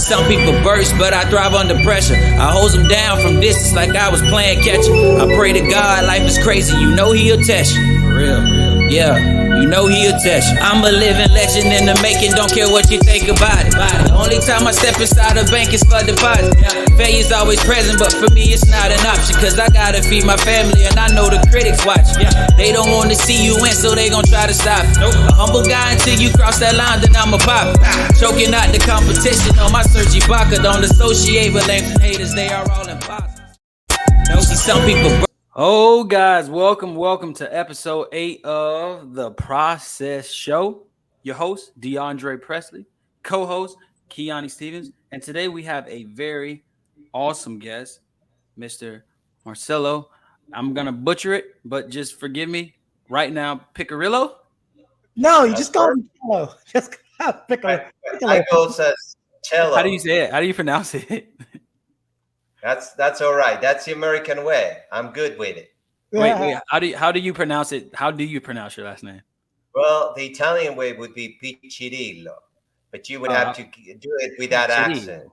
some people burst, but I thrive under pressure. I hold them down from distance like I was playing catcher. I pray to God, life is crazy, you know he'll test you. For real. Yeah, you know he'll test you. I'm a living legend in the making, don't care what you think about it. The only time I step inside a bank is for deposit. Failure's always present, but for me it's not an option. Cause I gotta feed my family and I know the critics watch. They don't want to see you win, so they gon' try to stop it. A humble guy until you cross that line, then I'ma pop it. Choking out the competition on my Sergi Baca. Don't associate with lames and haters, they are all imposters. No, see some people. Oh, guys, welcome to episode 8 of The Process Show. Your host, DeAndre Presley, co-host, Keoni Stevens, and today we have a very awesome guest, Mr. Marcelo. I'm going to butcher it, but just forgive me right now, Picarillo? No, you just call him Cello. Just Piccolo. I go says Cello. How do you say it? How do you pronounce it? That's all right. That's the American way. I'm good with it. Wait. How do you pronounce it? How do you pronounce your last name? Well, the Italian way would be Piccirillo, but you would have to do it with that accent.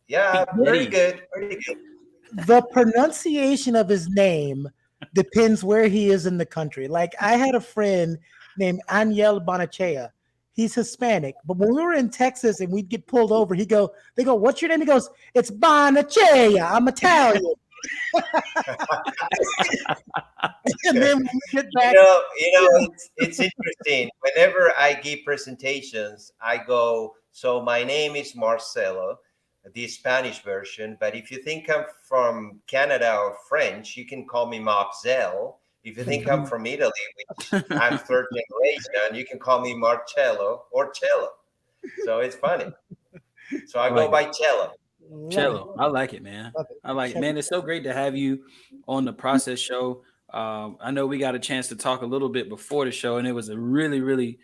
Yeah, very good. Pretty good. The pronunciation of his name depends where he is in the country. Like I had a friend named Aniel Bonachea. He's Hispanic, but when we were in Texas and we'd get pulled over, they go, "What's your name?" He goes, "It's Bonachea. I'm Italian." And then when we get back, it's interesting. Whenever I give presentations, I go, "So my name is Marcelo," the Spanish version. But if you think I'm from Canada or French, you can call me Marcel. If you think I'm from Italy, which I'm third generation, you can call me Marcello or Cello. So it's funny. So I go by Cello. Cello. I like it, man. I like it. Man, it's so great to have you on the Process Show. I know we got a chance to talk a little bit before the show, and it was a really, really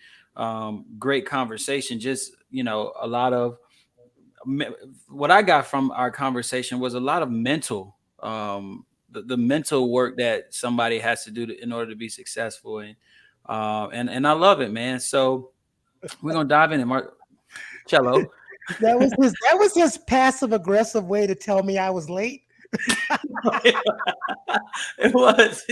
great conversation. Just, a lot of what I got from our conversation was a lot of mental the mental work that somebody has to do in order to be successful, and I love it, man. So we're gonna dive in and Cello. That was his passive aggressive way to tell me I was late. It was.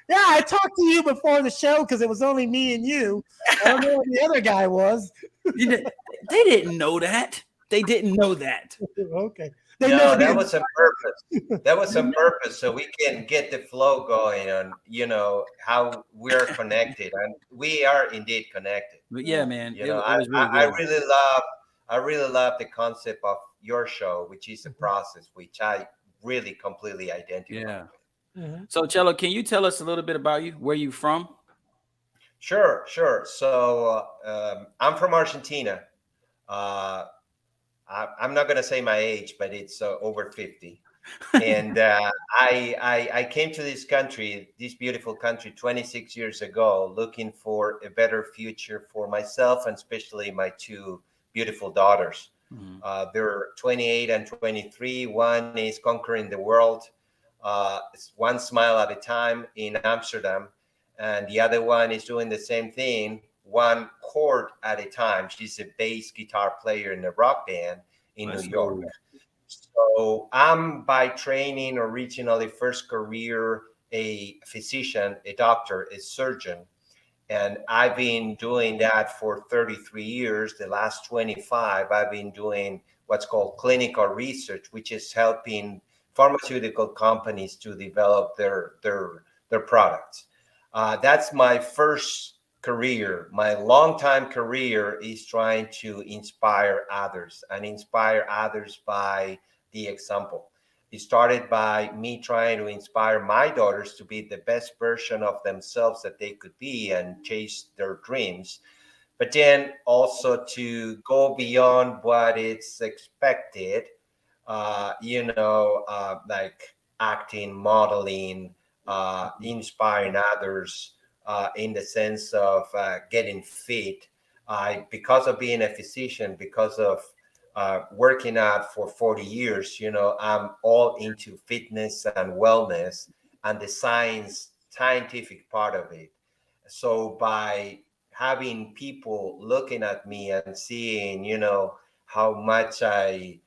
Yeah, I talked to you before the show because it was only me and you. I don't know what the other guy was. They didn't know that. They didn't know that. Okay. That was on purpose. That was on purpose, so we can get the flow going on, how we're connected. And we are indeed connected. But yeah, man. I really love the concept of your show, which is a process, which I really completely identify with. Mm-hmm. So, Cello, can you tell us a little bit about you? Where you from? Sure. So I'm from Argentina. I'm not going to say my age, but it's over 50. And I came to this country, this beautiful country, 26 years ago, looking for a better future for myself and especially my two beautiful daughters. Mm-hmm. They're 28 and 23. One is conquering the world. It's one smile at a time in Amsterdam. And the other one is doing the same thing, one chord at a time. She's a bass guitar player in a rock band in New York. So I'm by training originally first career a physician, a doctor, a surgeon. And I've been doing that for 33 years. The last 25, I've been doing what's called clinical research, which is helping pharmaceutical companies to develop their products. That's my first career. My longtime career is trying to inspire others and inspire others by the example. It started by me trying to inspire my daughters to be the best version of themselves that they could be and chase their dreams, but then also to go beyond what is expected, like acting, modeling, inspiring others, in the sense of getting fit. Because of being a physician, because of working out for 40 years, I'm all into fitness and wellness and the scientific part of it. So by having people looking at me and seeing, you know, how much I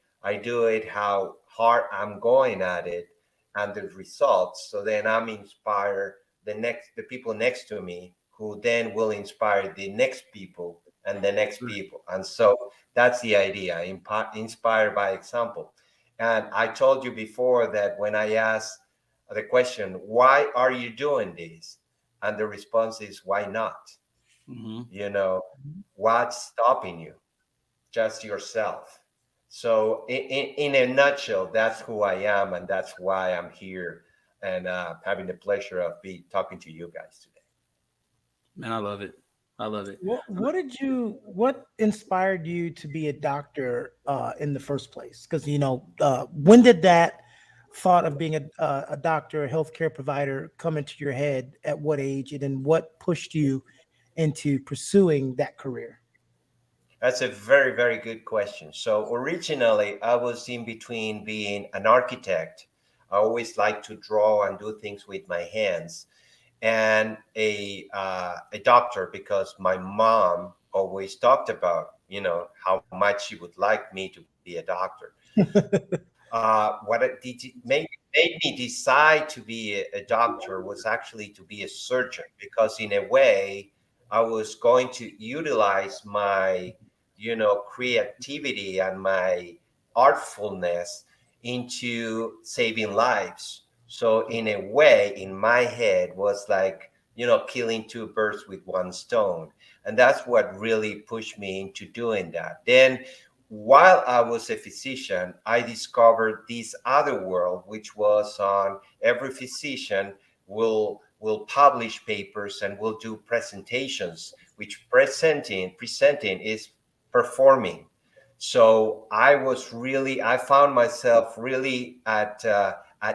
do it, how hard I'm going at it, and the results. So then I'm inspired the people next to me, who then will inspire the next people and the next people. And so that's the idea, inspired by example. And I told you before that when I asked the question, why are you doing this? And the response is, why not? Mm-hmm. You know, what's stopping you? Just yourself. So, in a nutshell, that's who I am, and that's why I'm here, and having the pleasure of be talking to you guys today. Man, I love it. I love it. What inspired you to be a doctor in the first place? Because when did that thought of being a doctor, a healthcare provider, come into your head? At what age, and then what pushed you into pursuing that career? That's a very, very good question. So, originally, I was in between being an architect. I always like to draw and do things with my hands, and a doctor, because my mom always talked about, you know, how much she would like me to be a doctor. Made me decide to be a doctor was actually to be a surgeon, because in a way I was going to utilize my, you know, creativity and my artfulness into saving lives. So in a way, in my head, was like, you know, killing two birds with one stone. And that's what really pushed me into doing that. Then while I was a physician, I discovered this other world, which was on every physician will publish papers and will do presentations, which presenting is performing. So I found myself really at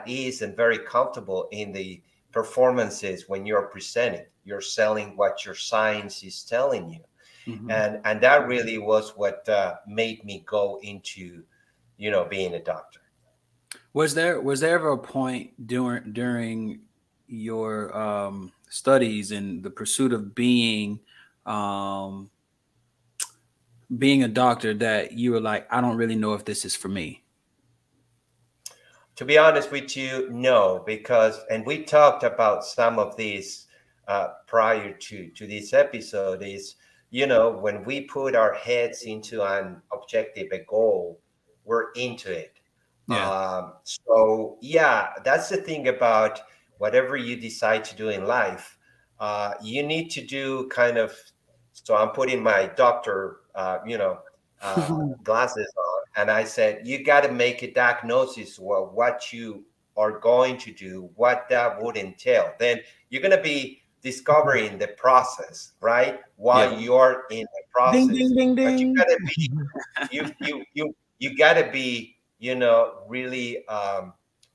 ease and very comfortable in the performances. When you're presenting, you're selling what your science is telling you, Mm-hmm. and that really was what made me go into, you know, being a doctor. Was there ever a point during your studies and the pursuit of um, being a doctor that you were like, I don't really know if this is for me? To be honest with you, no, because, and we talked about some of these prior to this episode, is, you know, when we put our heads into an objective, a goal, we're into it. Yeah. So yeah, that's the thing about whatever you decide to do in life. You need to do kind of. So I'm putting my doctor, glasses on, and I said, you got to make a diagnosis of what you are going to do, what that would entail. Then you're going to be discovering the process, right? Yeah. While you're in the Ding, ding, process, ding, but you ding. got to be, you got to be, you know, really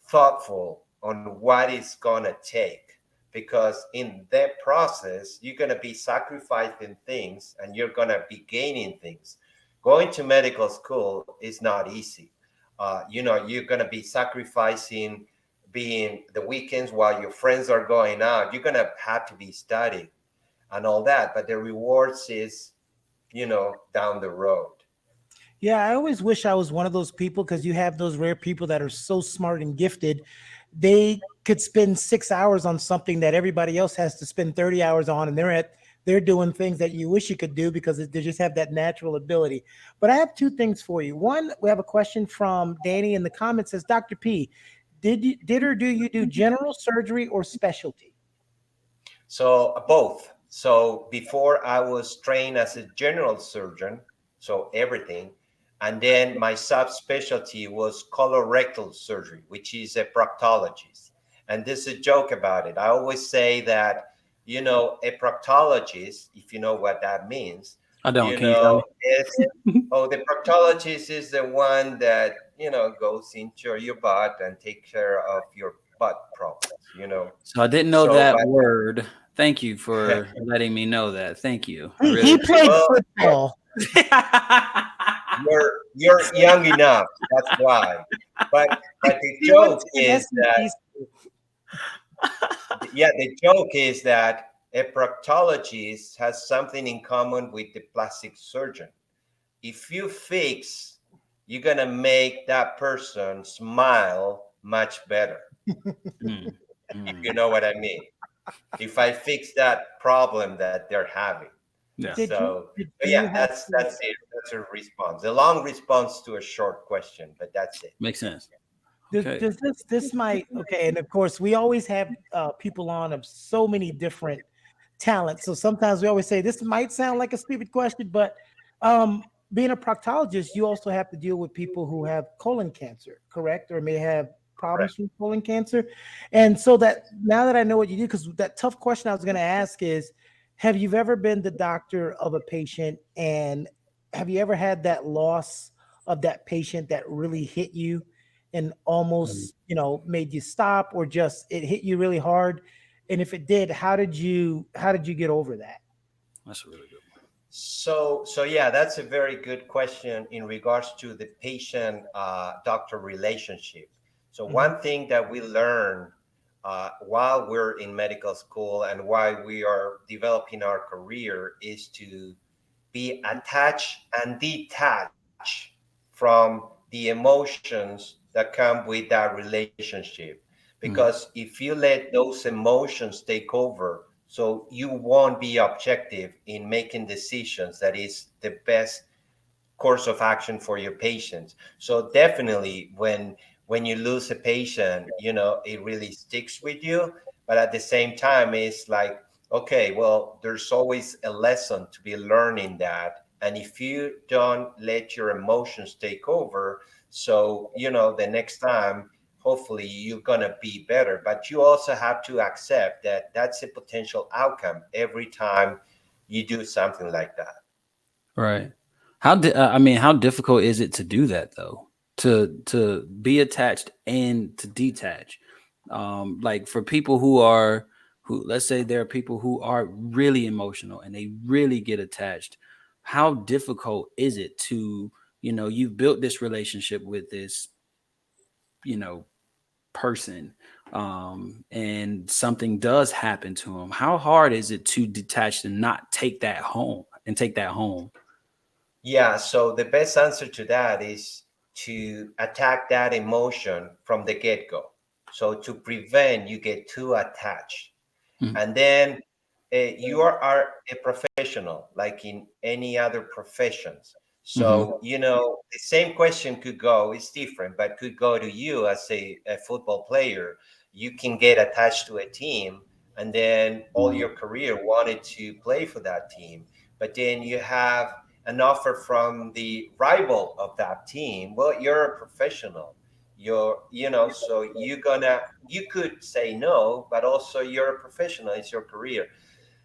thoughtful on what it's going to take, because in that process you're going to be sacrificing things and you're going to be gaining things. Going to medical school is not easy. You know, you're going to be sacrificing being the weekends while your friends are going out. You're going to have to be studying and all that, but the rewards is, you know, down the road. Yeah, I always wish I was one of those people, because you have those rare people that are so smart and gifted. They could spend 6 hours on something that everybody else has to spend 30 hours on, and they're doing things that you wish you could do because they just have that natural ability. But I have two things for you. One, we have a question from Danny in the comments, says, Dr. P, did or do you do general surgery or specialty? So both. So before I was trained as a general surgeon, so everything, and then my subspecialty was colorectal surgery, which is a proctologist. And there's a joke about it. I always say that, you know, a proctologist, if you know what that means, I don't. you Can you tell know, me? is, oh, the proctologist is the one that, you know, goes into your butt and take care of your butt problems, you know. So I didn't know So, that but word. Thank you for letting me know that. Thank you. I He really played well, football. you're young enough. That's why. But the He went joke to an is that, S&P school. yeah, the joke is that A proctologist has something in common with the plastic surgeon. If you fix, you're gonna make that person smile much better. Mm, If mm, you know what I mean. If I fix that problem that they're having. yeah, Did you So, but do yeah, you have that's it. That's a response. A long response to a short question, but that's it. makes sense. Okay. does this might okay, and of course we always have people on of so many different talents. So sometimes we always say this might sound like a stupid question, but being a proctologist, you also have to deal with people who have colon cancer, correct? Or may have Correct. problems with colon cancer. And so that now that I know what you do, because that tough question I was going to ask is, have you ever been the doctor of a patient and have you ever had that loss of that patient that really hit you and Mm, almost, made you stop or just it hit you really hard? And if it did, how did you get over that? that's a really good So yeah, that's a very good question in regards to the patient doctor relationship. So Mhm. one thing that we learn while we're in medical school and while we are developing our career is to be attached and detached from the emotions that come with that relationship. one. Because if you let those emotions take over, so you won't be objective in making decisions that is the best course of action for your patients. So definitely when you lose a patient, it really sticks with you. But at the same time, it's like, okay, well, there's always a lesson to be learned in that. And if you don't let your emotions take over, so the next time, hopefully you're gonna be better. But you also have to accept that that's a potential outcome every time you do something like that. Right. I mean, how difficult is it to do that though? To be attached and to detach. Like for people who let's say there are people who are really emotional and they really get attached. How difficult is it to, you've built this relationship with this, you know, person, and something does happen to them. How hard is it to detach and not take that home and take that home? Yeah, so the best answer to that is to attack that emotion from the get-go. So to prevent you get too attached. Mhm. And then you are a professional like in any other professions. Mhm. So the same question could go, it's different, but could go to you as a football player. You can get attached to a team and then all your career wanted to play for that team, but then you have an offer from the rival of that team. Well, you're a professional. So you could say no, but also you're a professional. It's your career.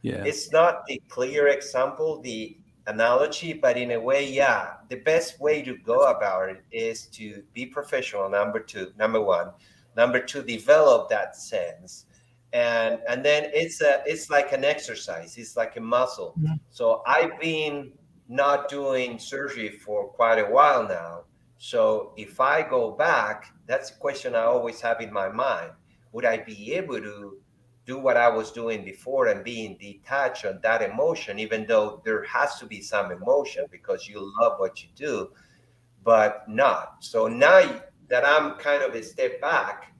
Yeah. It's not the clear example, the analogy, but in a way, yeah, the best way to go about it is to be professional. Number one, number two, develop that sense, and then it's like an exercise. It's like a muscle. Mhm. So I've been not doing surgery for quite a while now. So if I go back, that's a question I always have in my mind. Would I be able to do what I was doing before and being detached on that emotion, even though there has to be some emotion because you love what you do, but not. So now that I'm kind of a step back,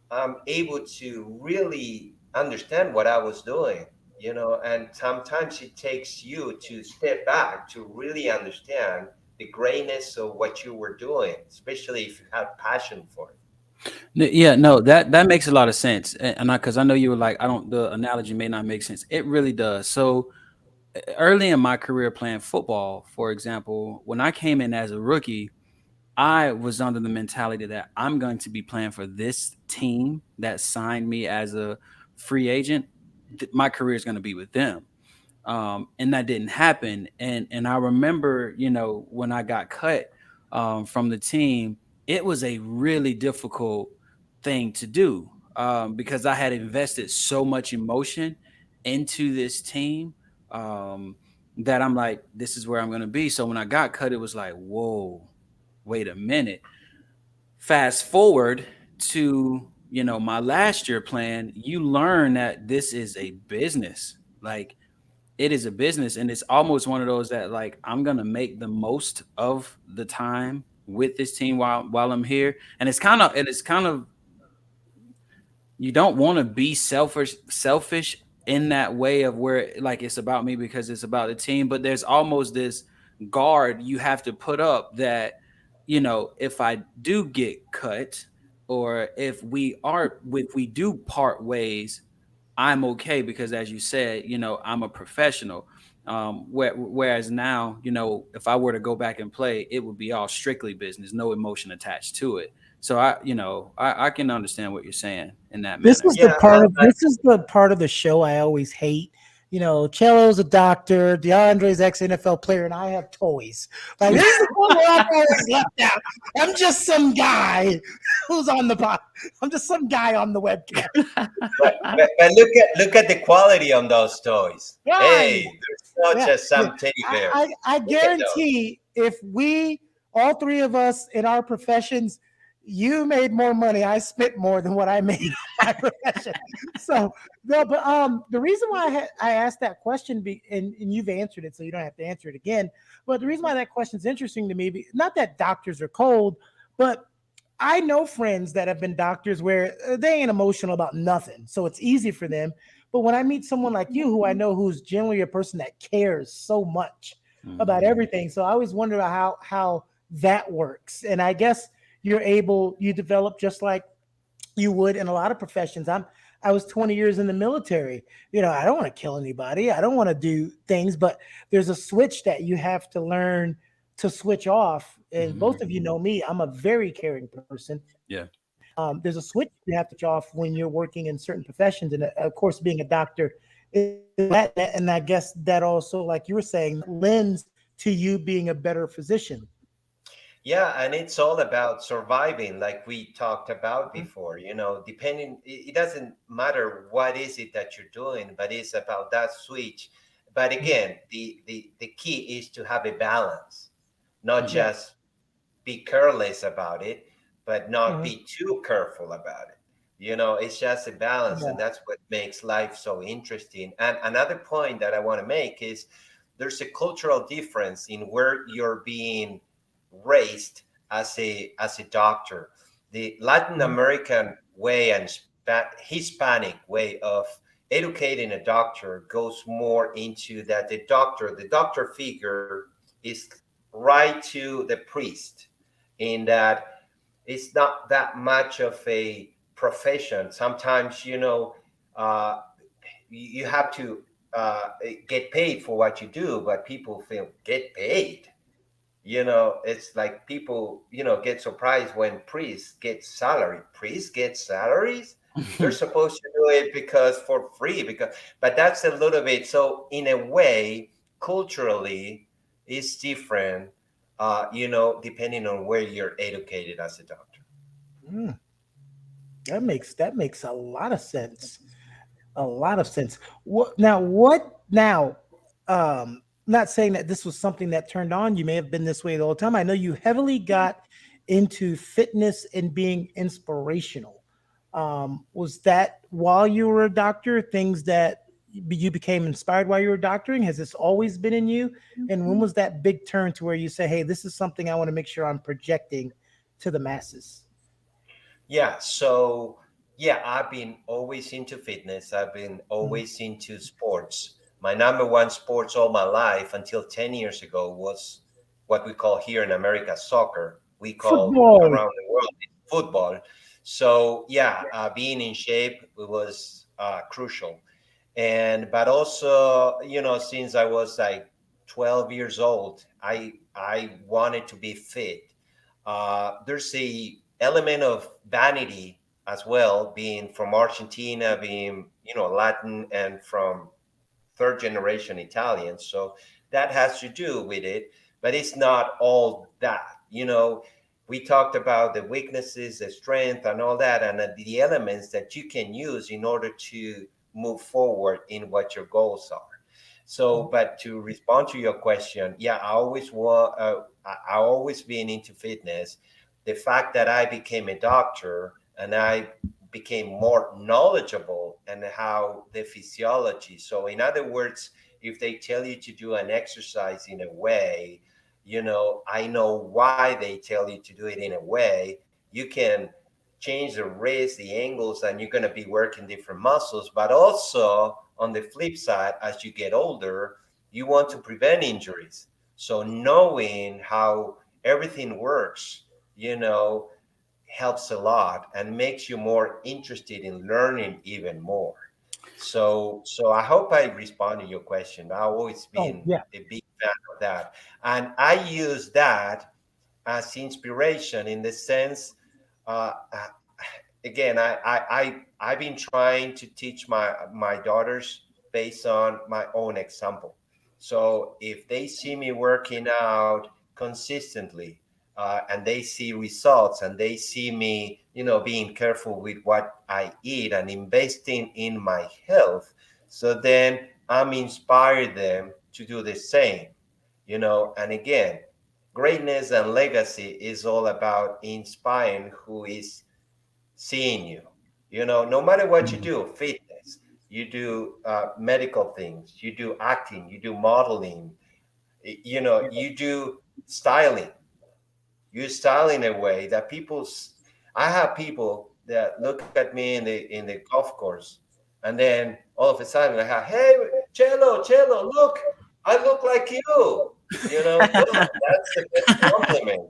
I'm able to really understand what I was doing, and sometimes it takes you to step back to really understand the greatness of what you were doing, especially if you have passion for it. Yeah, no, that makes a lot of sense. And because I know you were like, I don't, the analogy may not make sense. It really does. So early in my career playing football, for example, when I came in as a rookie, I was under the mentality that I'm going to be playing for this team that signed me as a free agent. My career is going to be with them. And that didn't happen. And I remember, when I got cut from the team, it was a really difficult thing to do, because I had invested so much emotion into this team, that I'm like, this is where I'm going to be. So when I got cut, it was like, whoa, wait a minute. Fast forward to my last year plan, you learn that this is a business. Like, it is a business, and it's almost one of those that, like, I'm gonna make the most of the time with this team while I'm here. And it's kind of you don't want to be selfish in that way of where, like, it's about me because it's about the team, but there's almost this guard you have to put up that, if I do get cut, or if we do part ways, I'm okay, because, as you said, I'm a professional. Whereas now, if I were to go back and play, it would be all strictly business, no emotion attached to it. So I can understand what you're saying in that This manner. is the Yeah, part of this is the part of the show I always hate. Cello's a doctor, DeAndre's ex NFL player, and I have toys. Like, this is the one where I'm always left out. I'm just some guy who's on the pod. I'm just some guy on the webcam. but look at the quality on those toys. Right. Hey, there's not Yeah. just Yeah. some teddy I, bears. I, I Look at those. guarantee if we, all three of us in our professions, you made more money. I spent more than what I made in my profession. So, no, but the reason why I asked that question, and you've answered it, so you don't have to answer it again. But the reason why that question is interesting to me, not that doctors are cold, but I know friends that have been doctors where they ain't emotional about nothing. So it's easy for them. But when I meet someone like you, who I know who's generally a person that cares so much about Mhm. everything, so I always wonder how that works. And I guess you develop just like you would in a lot of professions. I was 20 years in the military. I don't want to kill anybody. I don't want to do things, but there's a switch that you have to learn to switch off. And Mhm. both of you know me, I'm a very caring person. Yeah. There's a switch you have to switch off when you're working in certain professions. And of course, being a doctor is that. And I guess that also, like you were saying, lends to you being a better physician. Yeah, and it's all about surviving, like we talked about before. Depending, it doesn't matter what is it that you're doing, but it's about that switch. But again, the key is to have a balance, not Mhm. Yeah. just be careless about it, but not Mhm. be too careful about it. It's just a balance, and Yeah. that's what makes life so interesting. And another point that I want to make is there's a cultural difference in where you're being raised as a doctor. The Latin Mhm. American way and Hispanic way of educating a doctor goes more into that the doctor figure is right to the priest, in that it's not that much of a profession. Sometimes, uh, you have to get paid for what you do, but people feel get paid. It's like people, get surprised when priests get salary. Priests get salaries. They're supposed to do it because for free, but that's a little bit. So in a way, culturally, it's different. Depending on where you're educated as a doctor. Mm, that makes a lot of sense. A lot of sense. What now? Not saying that this was something that turned on. You may have been this way the whole time. I know you heavily got into fitness and being inspirational. Was that while you were a doctor, things that you became inspired while you were doctoring? Has this always been in you? And when was that big turn to where you say, hey, this is something I want to make sure I'm projecting to the masses? Yeah. So, yeah, I've been always into fitness. I've been Mhm. always into sports. My number one sports all my life until 10 years ago was what we call here in America soccer. We call Football. around the world football. So, yeah, being in shape was crucial. But also, since I was like 12 years old, I wanted to be fit. There's a element of vanity as well, being from Argentina, being Latin, and from third generation Italian. So that has to do with it, but it's not all that. We talked about the weaknesses, the strength, and all that, and the elements that you can use in order to move forward in what your goals are. So, but to respond to your question, yeah, I always been into fitness. The fact that I became a doctor and I became more knowledgeable and how the physiology. So in other words, if they tell you to do an exercise in a way, I know why they tell you to do it in a way. You can change the wrist, the angles, and you're going to be working different muscles. But also on the flip side, as you get older, you want to prevent injuries. So knowing how everything works, you know, helps a lot and makes you more interested in learning even more. So I hope I respond to your question. I've always Oh been yeah. a big fan of that. And I use that as inspiration in the sense, again, I've been trying to teach my daughters based on my own example. So if they see me working out consistently, and they see results, and they see me, being careful with what I eat and investing in my health, so then I'm inspired them to do the same. And again, greatness and legacy is all about inspiring who is seeing you. No matter what you Mhm. do, fitness, you do medical things, you do acting, you do modeling, you do styling. You style in a way that I have people that look at me in the golf course, and then all of a sudden I have, hey, Cello, look, I look like you. That's the best compliment.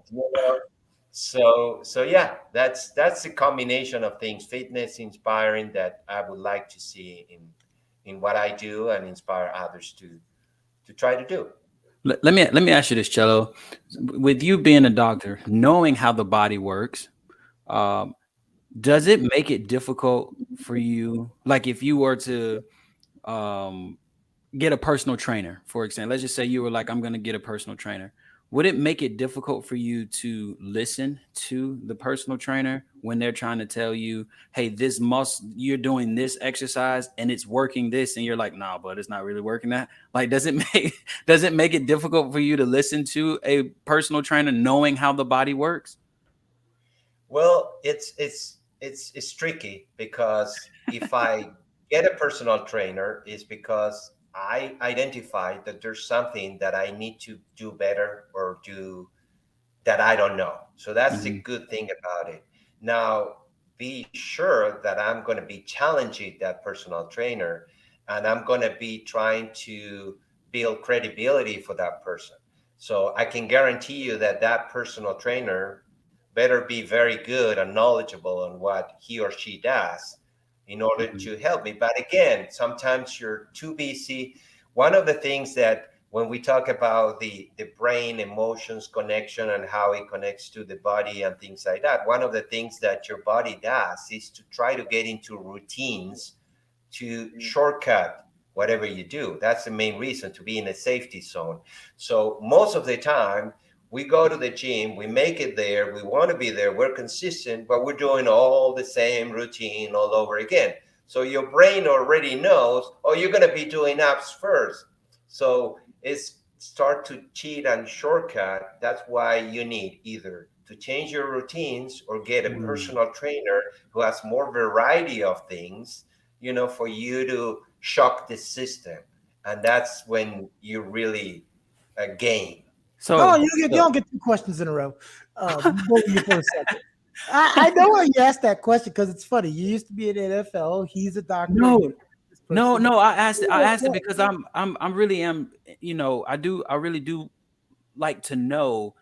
So yeah, that's a combination of things, fitness, inspiring, that I would like to see in what I do and inspire others to try to do. Let me ask you this, Cello. With you being a doctor, knowing how the body works, um, does it make it difficult for you? Like if you were to um, get a personal trainer, for example, let's just say you were like, I'm going to get a personal trainer. Would it make it difficult for you to listen to the personal trainer when they're trying to tell you, hey, you're doing this exercise and it's working this, and you're like, nah, but it's not really working that? Like, does it make does it make it difficult for you to listen to a personal trainer knowing how the body works? Well, it's tricky because if I get a personal trainer, is because I identify that there's something that I need to do better or do that I don't know. So that's the Mhm. good thing about it. Now, be sure that I'm going to be challenging that personal trainer, and I'm going to be trying to build credibility for that person. So I can guarantee you that that personal trainer better be very good and knowledgeable on what he or she does in order Mhm. to help me. But again, sometimes you're too busy. One of the things that when we talk about the brain emotions connection and how it connects to the body and things like that, one of the things that your body does is to try to get into routines to shortcut whatever you do. That's the main reason, to be in a safety zone. So most of the time, we go to the gym, we make it there, we want to be there, we're consistent, but we're doing all the same routine all over again. So your brain already knows, oh, you're going to be doing abs first. So it's start to cheat and shortcut. That's why you need either to change your routines or get a Mhm. personal trainer who has more variety of things, for you to shock the system. And that's when you really gain. Oh, So, you so don't get two questions in a row. Both of you for a second. I know why you asked that question because it's funny. You used to be in the NFL. He's a doctor. no, You're this no, person. no. I asked it Yeah, because I really am. I really do like to know.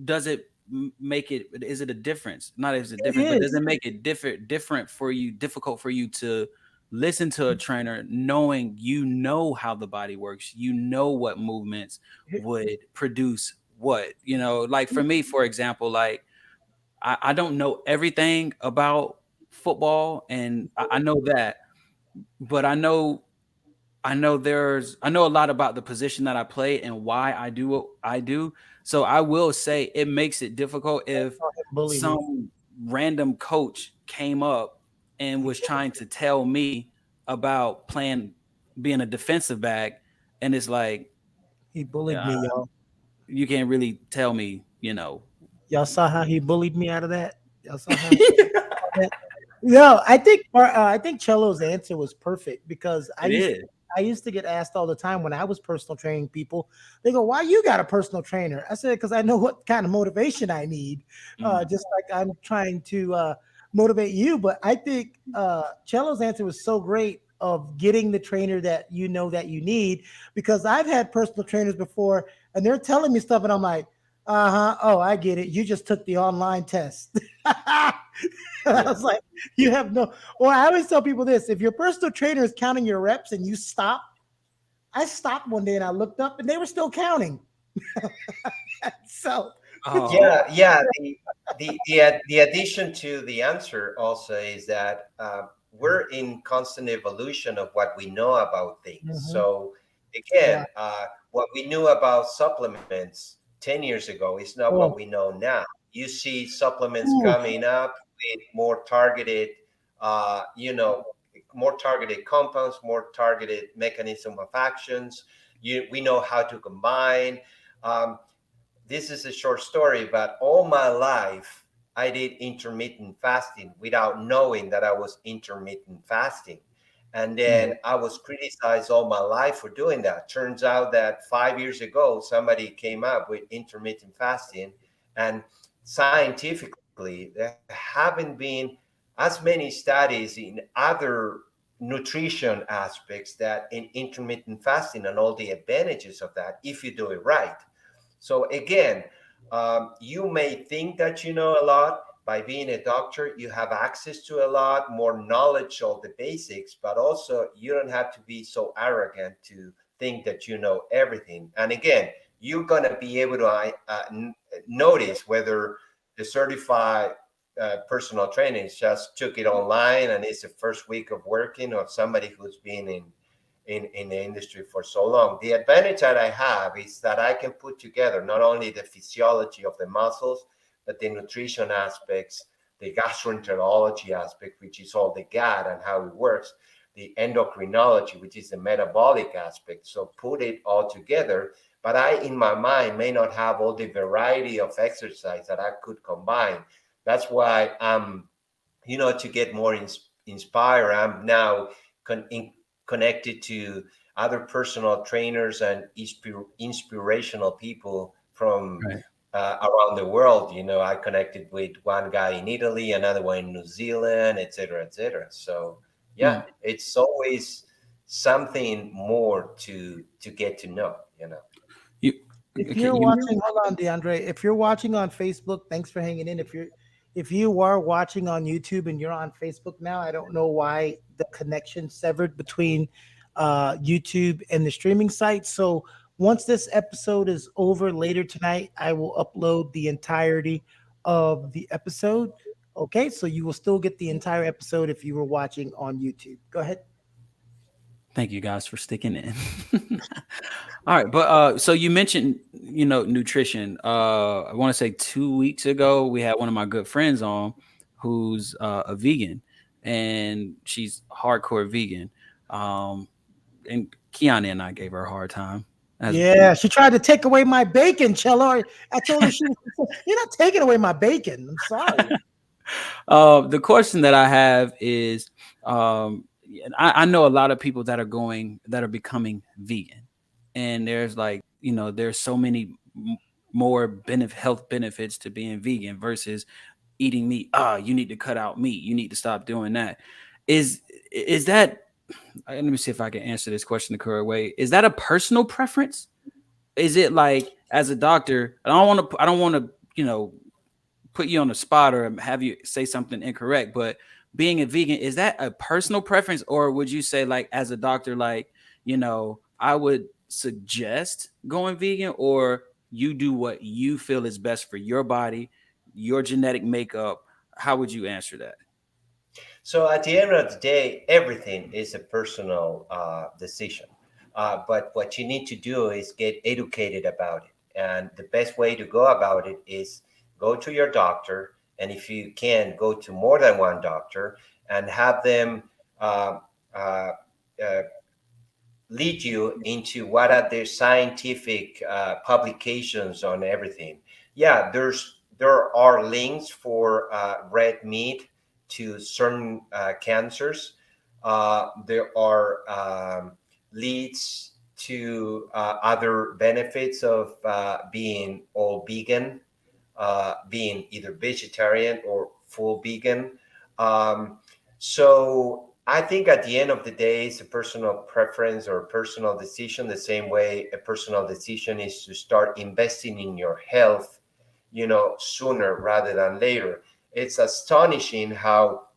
Does it make it? Is it a difference? Not is it it difference, but does is. it make it difficult for you to listen to a trainer, knowing how the body works, what movements would produce what? Like for me, for example, like I don't know everything about football, and I know that, but I know a lot about the position that I play and why I do what I do. So I will say it makes it difficult if Saw him bully me. some random coach came up and was trying to tell me about being a defensive back, and it's like, He bullied uh, me, y'all. you can't really tell me, Y'all saw how he bullied me out of that. Y'all saw how that. No, I think Cello's answer was perfect because It is. I used to get asked all the time when I was personal training people. They go, "Why you got a personal trainer?" I said, "Because I know what kind of motivation I need, Mhm. just like I'm trying to motivate you." But I think Cello's answer was so great of getting the trainer that you know that you need because I've had personal trainers before and they're telling me stuff and I'm like, "Uh huh, oh, I get it. You just took the online test." I Yeah. was like, you have no. Or I always tell people this: if your personal trainer is counting your reps and you stop, I stopped one day and I looked up and they were still counting. So, Oh, Yeah, yeah. The addition to the answer also is that we're in constant evolution of what we know about things. mhm, So right. again, what we knew about supplements 10 years ago is not what Oh, we know now. You see supplements ooh, coming up with more targeted, more targeted compounds, more targeted mechanism of actions. We know how to combine. Um, this is a short story, but all my life I did intermittent fasting without knowing that I was intermittent fasting. And mm, then I was criticized all my life for doing that. Turns out that 5 years ago, somebody came up with intermittent fasting, and scientifically, there haven't been as many studies in other nutrition aspects that in intermittent fasting and all the advantages of that if you do it right. So again, you may think that you know a lot. By being a doctor, you have access to a lot more knowledge of the basics, but also you don't have to be so arrogant to think that you know everything. And again, you're going to be able to notice whether the certified personal trainer just took it online and it's the first week of working, or somebody who's been in the industry for so long. The advantage that I have is that I can put together not only the physiology of the muscles, but the nutrition aspects, the gastroenterology aspect, which is all the gut and how it works, the endocrinology, which is the metabolic aspect. So put it all together. But I, in my mind, may not have all the variety of exercise that I could combine. That's why I'm, to get more inspired, I'm now con- in, connected to other personal trainers and inspirational people from right. around the world. I connected with one guy in Italy, another one in New Zealand, et cetera, et cetera. So yeah, Mm. it's always something more to get to know. You if okay? you're You watching, hold on, DeAndre. If you're watching on Facebook, thanks for hanging in. If you are watching on YouTube and you're on Facebook now, I don't know why the connection severed between YouTube and the streaming site. So once this episode is over later tonight, I will upload the entirety of the episode. Okay, so you will still get the entire episode if you were watching on YouTube. Go ahead. thank you guys for sticking in. All right, but so you mentioned nutrition. I want to say 2 weeks ago we had one of my good friends on who's a vegan, and she's hardcore vegan. Um, and Kiana and I gave her a hard time. As Yeah, she tried to take away my bacon, Cello. I told her you're not taking away my bacon. I'm sorry. the question that I have is, I know a lot of people that are becoming vegan, and there's like there's so many more health benefits to being vegan versus eating meat. You need to cut out meat. You need to stop doing that. Is is that? Let me see if I can answer this question the correct way. Is that a personal preference? Is it like as a doctor? I don't want to put you on the spot or have you say something incorrect, but being a vegan, is that a personal preference, or would you say like as a doctor, like, I would suggest going vegan, or you do what you feel is best for your body, your genetic makeup? How would you answer that? So at the end of the day, everything is a personal decision. But what you need to do is get educated about it. And the best way to go about it is go to your doctor. And if you can, go to more than one doctor and have them uh, uh, uh, lead you into what are the scientific publications on everything. Yeah, there are links for red meat to certain cancers. There are leads to other benefits of being all vegan, being either vegetarian or full vegan. So I think at the end of the day, it's a personal preference or personal decision, the same way a personal decision is to start investing in your health, sooner rather than later. It's astonishing how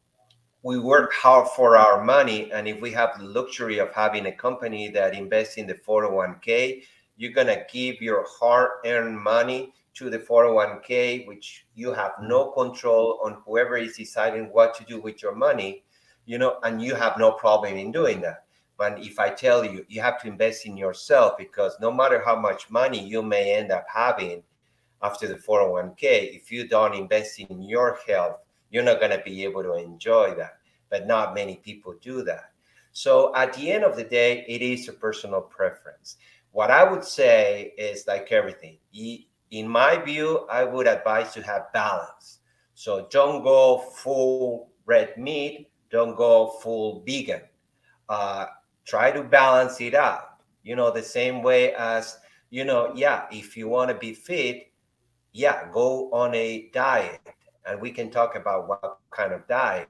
we work hard for our money, and if we have the luxury of having a company that invests in the 401k, you're going to give your hard-earned money to the 401k, which you have no control on. Whoever is deciding what to do with your money, and you have no problem in doing that. But if I tell you, you have to invest in yourself, because no matter how much money you may end up having after the 401k, if you don't invest in your health, you're not going to be able to enjoy that. But not many people do that. So at the end of the day, it is a personal preference. What I would say is, like everything, in my view, I would advise to have balance. So don't go full red meat, don't go full vegan. Try to balance it out. The same way as, if you want to be fit, go on a diet. And we can talk about what kind of diet.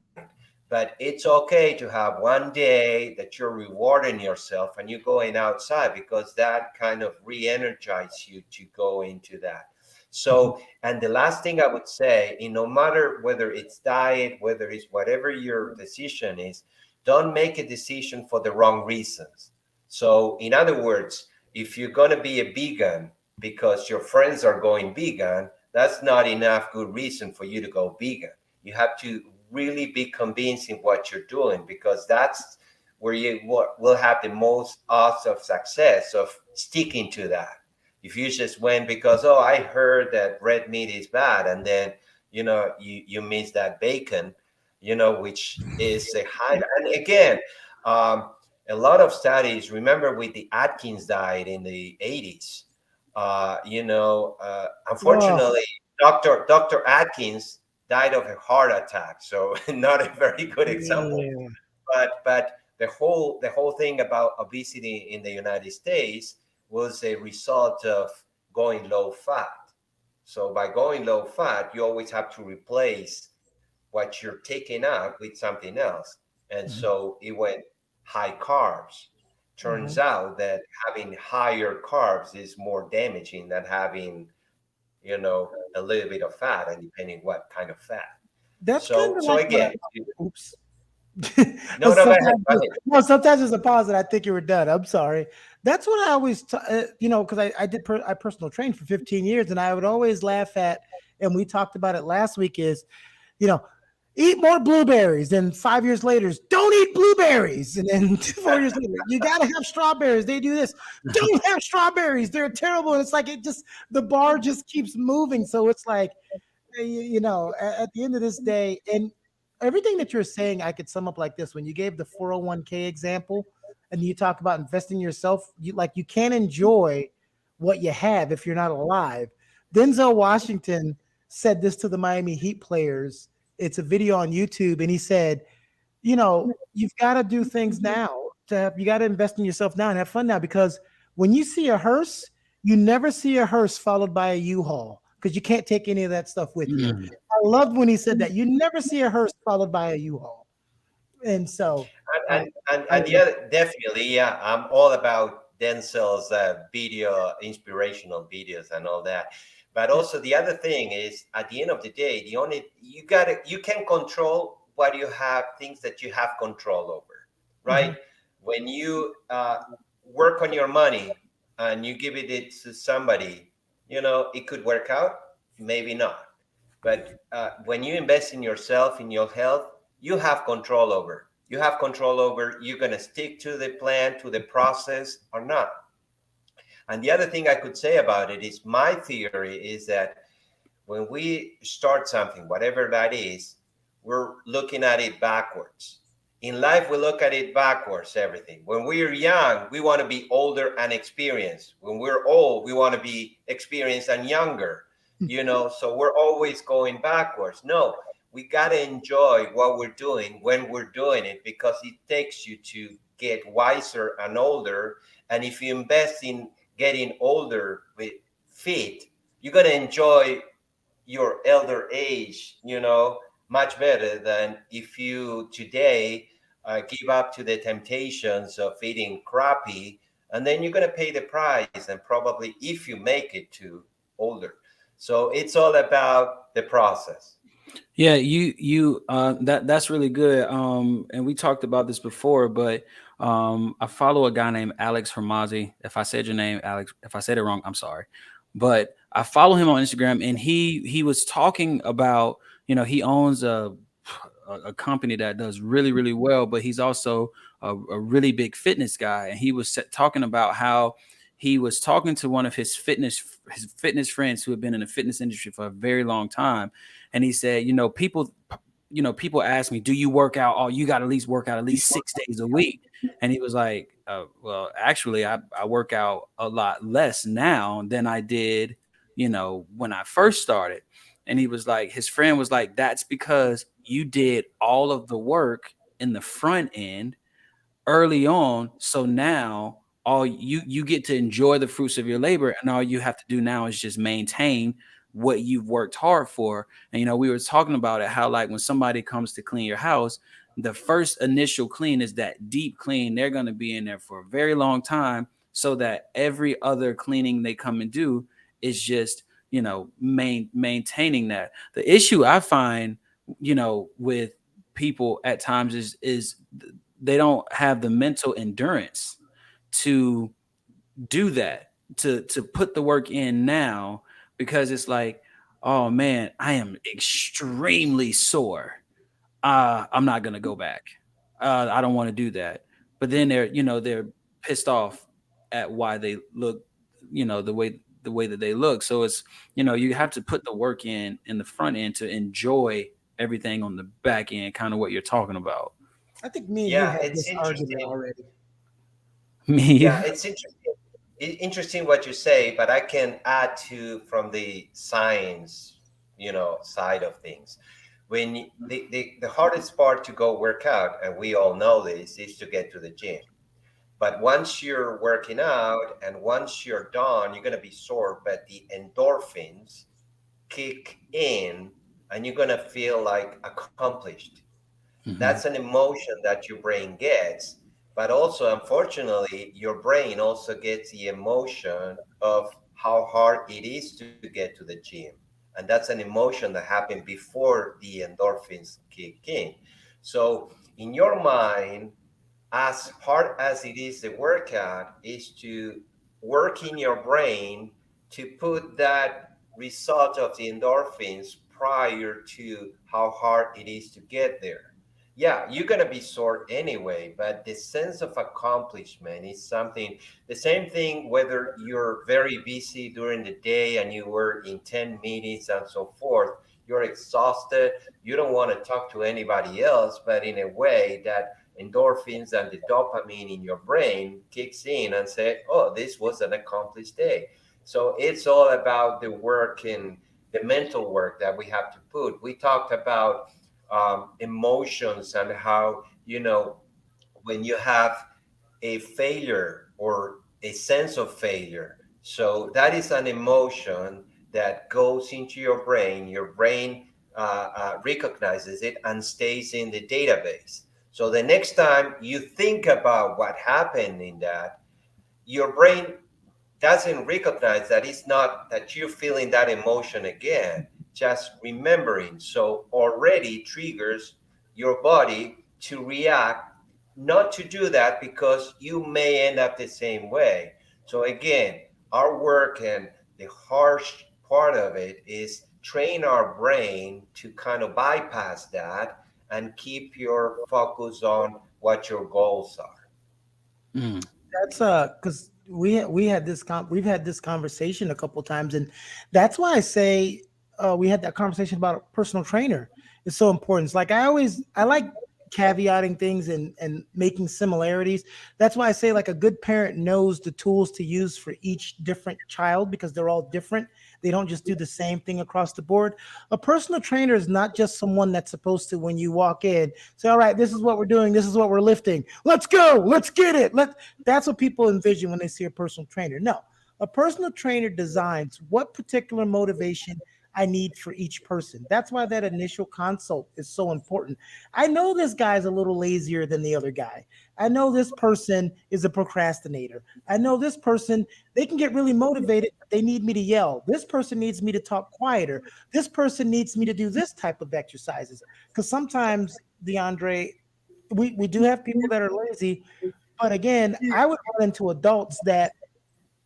But it's okay to have one day that you're rewarding yourself and you're going outside, because that kind of re-energizes you to go into that. So, and the last thing I would say, no matter whether it's diet, whether it's whatever your decision is, don't make a decision for the wrong reasons. So, in other words, if you're going to be a vegan because your friends are going vegan, that's not enough good reason for you to go vegan. You have to really be convincing what you're doing, because that's where you will have the most odds of success of sticking to that. If you just went because, I heard that red meat is bad, and then you miss that bacon, which is a high. And again, a lot of studies, remember with the Atkins diet in the 80s, unfortunately, Dr. Atkins died of a heart attack, so not a very good example. Yeah. But the whole thing about obesity in the United States was a result of going low fat. So by going low fat, you always have to replace what you're taking out with something else. And so it went high carbs. Turns out that having higher carbs is more damaging than having, a little bit of fat, and depending what kind of fat. That's So kind of so like what again, oops. no, no, go ahead, sometimes, go ahead. no, sometimes there's a pause and I think you were done. I'm sorry. That's what I always, because I personal trained for 15 years, and I would always laugh at, and we talked about it last week, is, you know, eat more blueberries. Then 5 years later, don't eat blueberries. And then 4 years later, you got to have strawberries. They do this. Don't have strawberries. They're terrible. And it's like, the bar just keeps moving. So it's like, at the end of this day, and everything that you're saying, I could sum up like this. When you gave the 401k example and you talk about investing in yourself, you can't enjoy what you have if you're not alive. Denzel Washington said this to the Miami Heat players. It's a video on YouTube, and he said, you've got to do things now. You got to invest in yourself now and have fun now, because when you see a hearse, you never see a hearse followed by a U-Haul, because you can't take any of that stuff with you. I loved when he said that. You never see a hearse followed by a U-Haul. And so, And the other, definitely, yeah, I'm all about Denzel's video, inspirational videos, and all that. But also the other thing is, at the end of the day, you can control what you have, things that you have control over, right? When you work on your money and you give it to somebody, it could work out, maybe not. But when you invest in yourself, in your health, you have control over. You have control over, you're going to stick to the plan, to the process, or not. And the other thing I could say about it is, my theory is that when we start something, whatever that is, we're looking at it backwards. In life, we look at it backwards, everything. When we're young, we want to be older and experienced. When we're old, we want to be experienced and younger, so we're always going backwards. No, we got to enjoy what we're doing when we're doing it, because it takes you to get wiser and older. And if you invest in getting older with fit, you're going to enjoy your elder age, much better than if you today give up to the temptations of eating crappy, and then you're going to pay the price, and probably if you make it to older. So it's all about the process. Yeah, that's really good. And we talked about this before, but I follow a guy named Alex Hermazi. If I said your name, Alex, if I said it wrong, I'm sorry. But I follow him on Instagram, and he was talking about, he owns a company that does really really well, but he's also a really big fitness guy, and he was talking about how he was talking to one of his fitness friends who had been in the fitness industry for a very long time, and he said, people ask me, do you work out? Oh, you got to at least work out at least 6 days a week. And he was like, well, actually, I work out a lot less now than I did, when I first started. And he was like, his friend was like, that's because you did all of the work in the front end early on. So now all you get to enjoy the fruits of your labor, and all you have to do now is just maintain what you've worked hard for. And we were talking about it, how like when somebody comes to clean your house, the first initial clean is that deep clean. They're going to be in there for a very long time, so that every other cleaning they come and do is just maintaining that. The issue I find with people at times is they don't have the mental endurance to do that, to put the work in now, because it's like, oh man, I am extremely sore. I'm not gonna go back. I don't want to do that. But then they're pissed off at why they look, the way that they look. So it's, you have to put the work in the front end to enjoy everything on the back end, kind of what you're talking about. I think me and you Yeah, had it's this argument interesting. already. Me. Yeah, it's interesting. Interesting what you say, but I can add to from the science, side of things. When the hardest part to go work out, and we all know this, is to get to the gym. But once you're working out and once you're done, you're gonna be sore, but the endorphins kick in, and you're gonna feel like accomplished. That's Hmm. an emotion that your brain gets, but also unfortunately your brain also gets the emotion of how hard it is to get to the gym, and that's an emotion that happened before the endorphins kick in. So in your mind, as hard as it is the workout, is to work in your brain to put that result of the endorphins prior to how hard it is to get there. Yeah, you're going to be sore anyway, but the sense of accomplishment is something. The same thing whether you're very busy during the day and you were in 10 meetings and so forth, you're exhausted, you don't want to talk to anybody else, but in a way that endorphins and the dopamine in your brain kicks in and say, oh, this was an accomplished day. So it's all about the work and the mental work that we have to put. We talked about emotions and how, when you have a failure or a sense of failure, so that is an emotion that goes into your brain recognizes it and stays in the database. So the next time you think about what happened in that, your brain doesn't recognize that it's not that you're feeling that emotion again, just remembering. So already triggers your body to react, not to do that because you may end up the same way. So again, our work and the harsh part of it is train our brain to kind of bypass that and keep your focus on what your goals are. Mm. That's because we had this we've had this conversation a couple times, and that's why I say we had that conversation about a personal trainer. It's so important. It's like I like caveating things and making similarities. That's why I say like a good parent knows the tools to use for each different child because they're all different. They don't just do the same thing across the board. A personal trainer is not just someone that's supposed to, when you walk in, say, all right, this is what we're doing, this is what we're lifting. Let's go, let's get it. That's what people envision when they see a personal trainer. No, a personal trainer designs what particular motivation I need for each person. That's why that initial consult is so important. I know this guy's a little lazier than the other guy. I know this person is a procrastinator. I know this person, they can get really motivated, but they need me to yell. This person needs me to talk quieter. This person needs me to do this type of exercises. Because sometimes, DeAndre, we do have people that are lazy. But again, I would run into adults that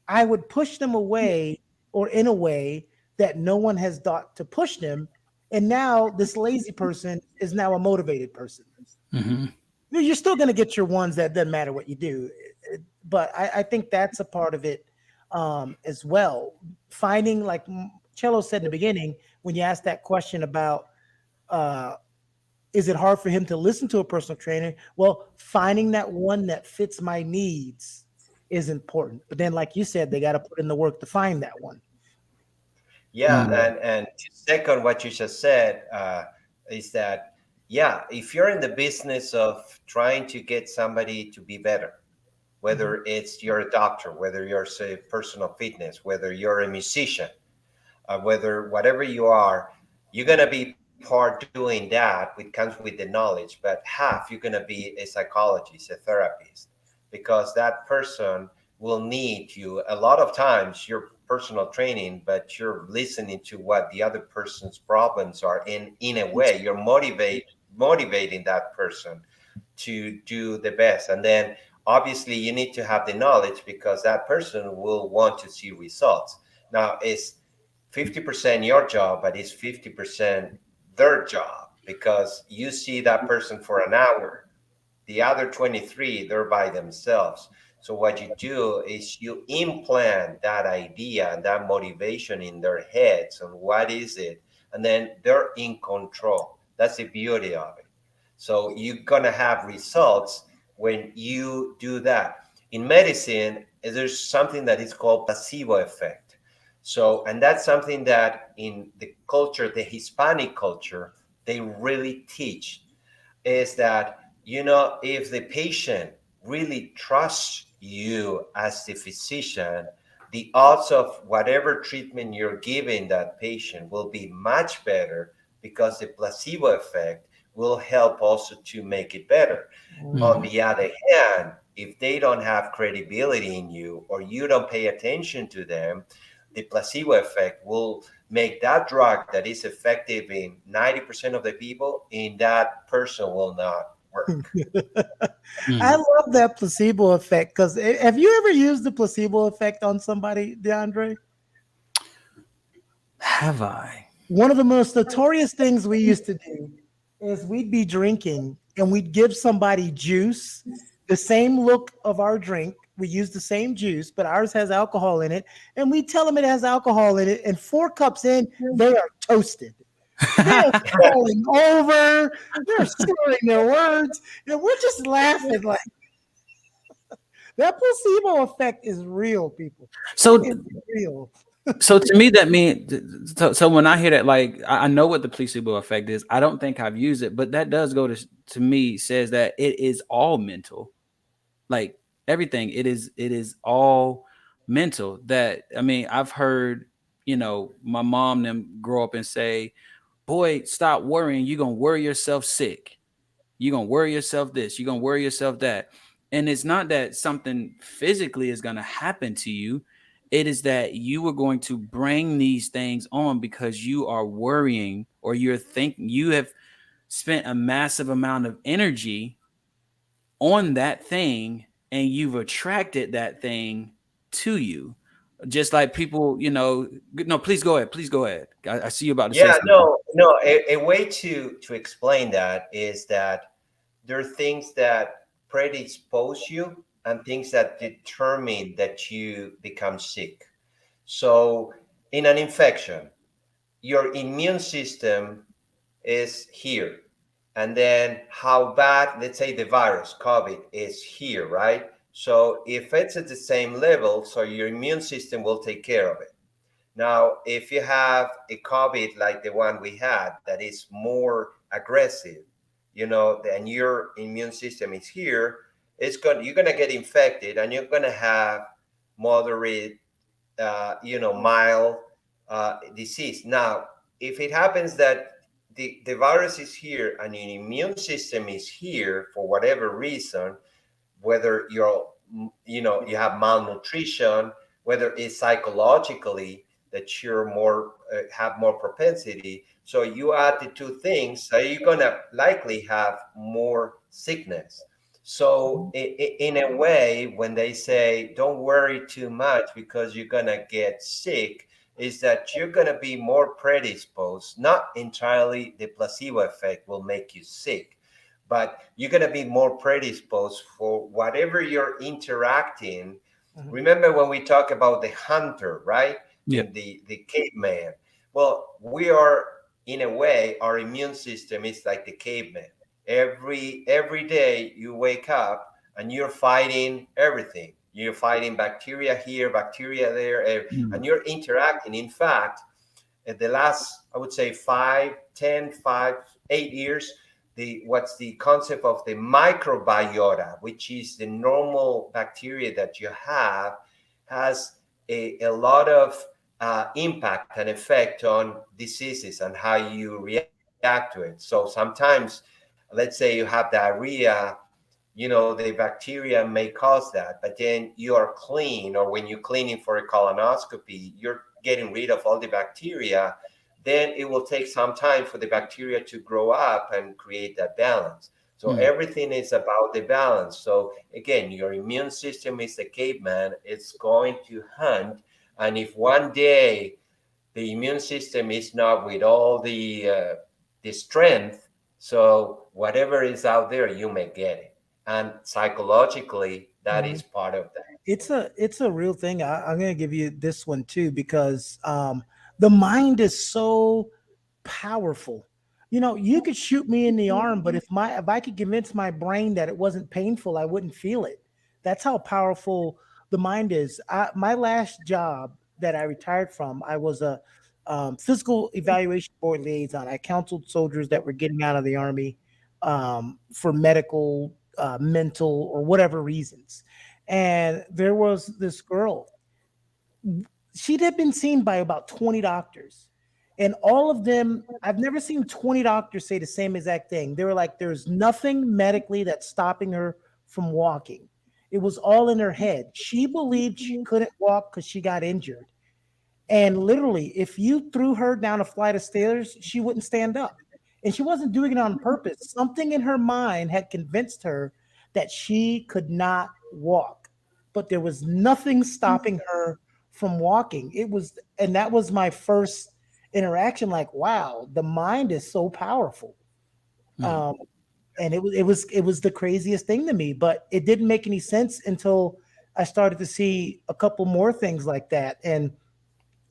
I would push them away or in a way that no one has thought to push them. And now this lazy person is now a motivated person. Mm-hmm. You're still going to get your ones that doesn't matter what you do. But I think that's a part of it as well. Finding, like Cello said in the beginning, when you asked that question about uh, is it hard for him to listen to a personal trainer? Well, finding that one that fits my needs is important. But then, like you said, they got to put in the work to find that one. Yeah, and to second what you just said, is that, yeah, if you're in the business of trying to get somebody to be better, whether it's you're a doctor, whether you're, say, personal fitness, whether you're a musician, whether whatever you are, you're going to be part doing that, which comes with the knowledge, but half you're going to be a psychologist, a therapist, because that person will need you. A lot of times you're personal training, but you're listening to what the other person's problems are. In a way, you're motivating that person to do the best. And then obviously you need to have the knowledge because that person will want to see results. Now it's 50% your job, but it's 50% their job because you see that person for an hour. The other 23, they're by themselves. So what you do is you implant that idea and that motivation in their heads on what is it, and then they're in control. That's the beauty of it. So you're gonna have results when you do that. In medicine, there's something that is called placebo effect. So, and that's something that in the culture, the Hispanic culture, they really teach is that, if the patient really trusts you as the physician, the odds of whatever treatment you're giving that patient will be much better because the placebo effect will help also to make it better. On the other hand, if they don't have credibility in you or you don't pay attention to them, the placebo effect will make that drug that is effective in 90% of the people, in that person will not work. I love that placebo effect because have you ever used the placebo effect on somebody, DeAndre? Have I? One of the most notorious things we used to do is we'd be drinking and we'd give somebody juice, the same look of our drink. We use the same juice, but ours has alcohol in it. And we tell them it has alcohol in it. And 4 cups in, they are toasted. They're falling over. They're slurring their words. And we're just laughing like that placebo effect is real, people. So, It's real. so to me, that means so when I hear that, like I know what the placebo effect is. I don't think I've used it, but that does go to me says that it is all mental, like everything. It is all mental. That I mean, I've heard my mom them grow up and say, "Boy, stop worrying. You're gonna worry yourself sick. You're gonna worry yourself this. You're gonna worry yourself that." And it's not that something physically is gonna happen to you. It is that you are going to bring these things on because you are worrying or you're thinking you have spent a massive amount of energy on that thing and you've attracted that thing to you. Just like people, no, please go ahead. Please go ahead. I see you about to say Yeah, something. no. A way to explain that is that there are things that predispose you and things that determine that you become sick. So, in an infection, your immune system is here. and then how bad, let's say the virus, COVID, is here, right? So if it's at the same level, so your immune system will take care of it. Now, if you have a COVID like the one we had that is more aggressive, and your immune system is here, you're gonna get infected, and you're gonna have moderate, mild disease. Now, if it happens that the virus is here and your immune system is here for whatever reason, whether you have malnutrition, whether it's psychologically that you're more have more propensity. So you add the two things, so you're gonna likely have more sickness. So in a way, when they say don't worry too much because you're gonna get sick, is that you're gonna be more predisposed. Not entirely the placebo effect will make you sick, but you're going to be more predisposed for whatever you're interacting. Mhm. Remember when we talk about the hunter, right? Yeah. And the caveman. Well, we are, in a way, our immune system is like the caveman. Every day you wake up and you're fighting everything. You're fighting bacteria here, bacteria there, Mm. and you're interacting. In fact, in the last, I would say 5, 10, 5, 8 years, what's the concept of the microbiota, which is the normal bacteria that you have, has a lot of impact and effect on diseases and how you react to it. So sometimes, let's say you have diarrhea, the bacteria may cause that, but then you are clean, or when you're cleaning for a colonoscopy, you're getting rid of all the bacteria. Then it will take some time for the bacteria to grow up and create that balance. So Mm. everything is about the balance. So again, your immune system is a caveman. It's going to hunt. And if one day the immune system is not with all the strength, so whatever is out there, you may get it. And psychologically, that Mhm. is part of that. It's a real thing. I'm gonna give you this one too because the mind is so powerful. You could shoot me in the arm, but if I could convince my brain that it wasn't painful, I wouldn't feel it. That's how powerful the mind is. My last job that I retired from, I was a physical evaluation board liaison. I counseled soldiers that were getting out of the army for medical, mental, or whatever reasons. And there was this girl. She'd have been seen by about 20 doctors. And all of them, I've never seen 20 doctors say the same exact thing. They were like, there's nothing medically that's stopping her from walking. It was all in her head. She believed she couldn't walk because she got injured. And literally, if you threw her down a flight of stairs, she wouldn't stand up. And she wasn't doing it on purpose. Something in her mind had convinced her that she could not walk, but there was nothing stopping her from walking. And that was my first interaction. Like, wow, the mind is so powerful. Mm. Um, and it was the craziest thing to me, but it didn't make any sense until I started to see a couple more things like that. And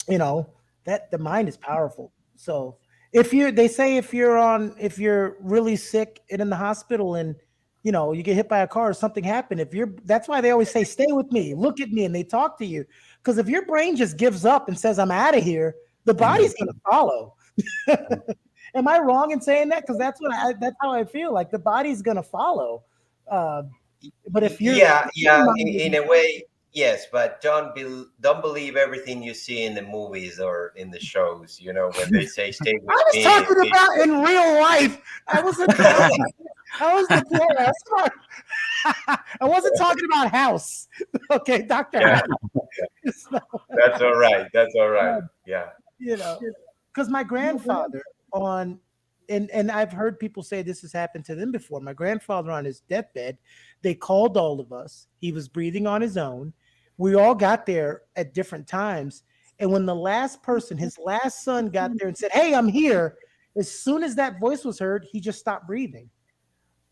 you know that the mind is powerful. So they say if you're really sick and in the hospital and you get hit by a car or something happened, if you're that's why they always say stay with me, look at me, and they talk to you, because if your brain just gives up and says I'm out of here, the Mm. body's going to follow. Am I wrong in saying that? Because that's how I feel, like the body's going to follow. uh, but if you're Yeah, yeah, in a way, yes, but don't believe everything you see in the movies or in the shows. When they say "stay with I was me," talking about in real life. I was I was the player. I wasn't talking about House. Okay, Doctor yeah, House. So, that's all right. That's all right. Yeah. you know, because my grandfather on, and I've heard people say this has happened to them before. My grandfather on his deathbed, they called all of us. He was breathing on his own. We all got there at different times. And when the last person, his last son, got there and said, "Hey, I'm here," as soon as that voice was heard, he just stopped breathing.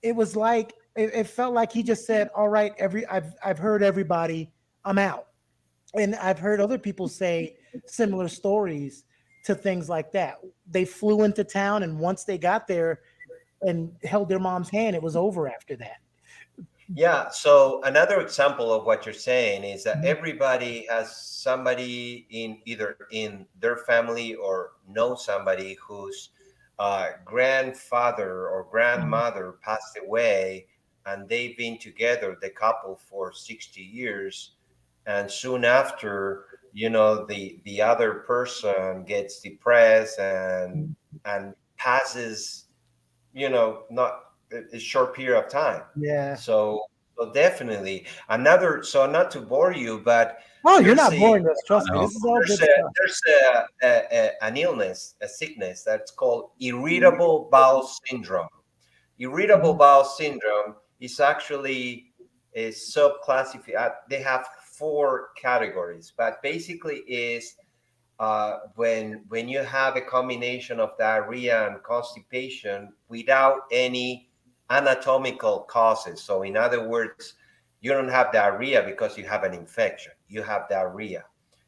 It was like it felt like he just said, "All right, I've heard everybody. I'm out." And I've heard other people say similar stories to things like that. They flew into town, and once they got there, and held their mom's hand, it was over after that. Yeah. So another example of what you're saying is that Mhm. everybody has somebody in either in their family or know somebody whose grandfather or Mhm. grandmother passed away, and they've been together, the couple, for 60 years, and soon after, the other person gets depressed and passes, not a short period of time. Yeah. So definitely another. So not to bore you, but Oh, you're there's not a boring us. Trust me. No. This is all there's good a stuff. an illness, a sickness that's called irritable bowel syndrome. Irritable Mhm. bowel syndrome is actually a subclassified. They have four categories, but basically is when you have a combination of diarrhea and constipation without any anatomical causes. So, in other words, you don't have diarrhea because you have an infection. You have diarrhea.